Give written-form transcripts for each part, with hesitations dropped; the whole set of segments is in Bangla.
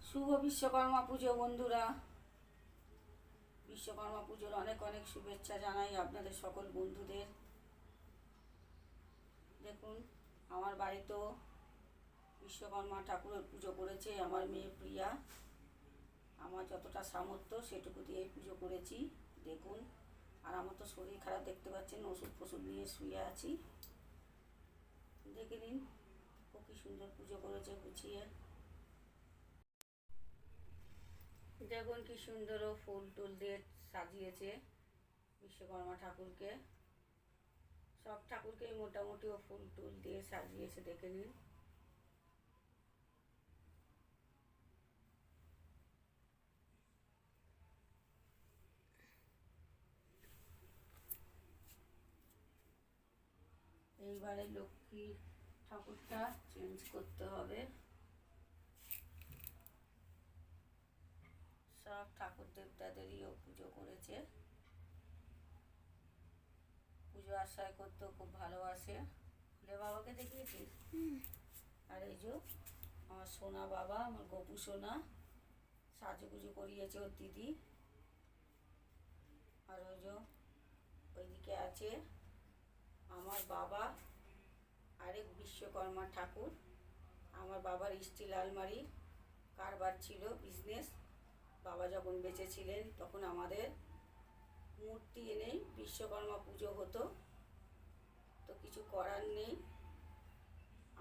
শুভ বিশ্বকর্মা পুজো বন্ধুরা। বিশ্বকর্মা পুজোর অনেক অনেক শুভেচ্ছা জানাই আপনাদের সকল বন্ধুদের। দেখুন, আমার বাড়িতেও বিশ্বকর্মা ঠাকুরের পুজো করেছে আমার মেয়ে প্রিয়া। আমার যতটা সামর্থ্য সেটুকু দিয়ে পুজো করেছি। দেখুন, আর আমার তো শরীর খারাপ, দেখতে পাচ্ছেন, ওষুধ ফষুধ নিয়ে শুয়ে আছি। দেখে নিন ও কি সুন্দর পুজো করেছে গুছিয়ে। দেখুন কি সুন্দর ও ফুল টুল দিয়ে সাজিয়েছে বিশ্বকর্মা ঠাকুরকে। সব ঠাকুরকেই মোটামুটি ও ফুল টুল দিয়ে সাজিয়েছে, দেখে নিন। এইবারে লক্ষ্মী ঠাকুরটা চেঞ্জ করতে হবে। সব ঠাকুর দেবতাদেরইও পুজো করেছে। পুজো আশায় করতেও খুব ভালোবাসে। ফুলে বাবাকে দেখিয়েছিস? আর এই যে আমার সোনা বাবা, আমার গপু সোনা, সাজুগুজু করিয়েছে ওর দিদি। আর ওই যে ওইদিকে আছে আমার বাবা, আরেক বিশ্বকর্মা ঠাকুর। আমার বাবার স্টিল আলমারি কারবার ছিল, বিজনেস। বাবা যখন বেঁচে ছিলেন তখন আমাদের মূর্তি এনেই বিশ্বকর্মা পুজো হতো। তো কিছু করার নেই।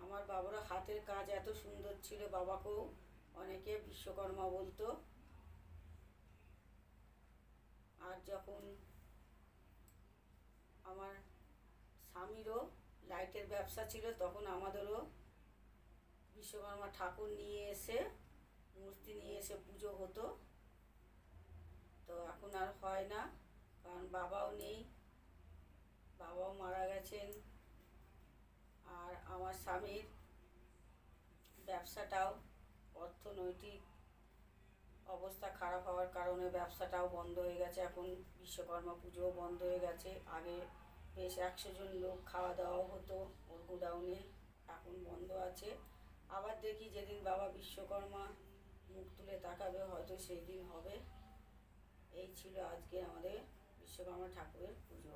আমার বাবার হাতের কাজ এত সুন্দর ছিল, বাবাকেও অনেকে বিশ্বকর্মা বলতো। আর যখন আমার স্বামীরও লাইটের ব্যবসা ছিল তখন আমাদেরও বিশ্বকর্মা ঠাকুর নিয়ে এসে, মূর্তি নিয়ে এসে পুজো হতো। তো এখন আর হয় না, কারণ বাবাও নেই, বাবাও মারা গেছেন। আর আমার স্বামীর ব্যবসাটাও, অর্থনৈতিক অবস্থা খারাপ হওয়ার কারণে ব্যবসাটাও বন্ধ হয়ে গেছে। এখন বিশ্বকর্মা পুজোও বন্ধ হয়ে গেছে। আগে বেশ 100 জন লোক খাওয়া দাওয়াও হতো ওর গোডাউনে, এখন বন্ধ আছে। আবার দেখি যেদিন বাবা বিশ্বকর্মা মুখ তুলে তাকাবে হয়তো সেই দিন হবে। এই ছিল আজকে আমাদের বিশ্বকর্মা ঠাকুরের পুজো।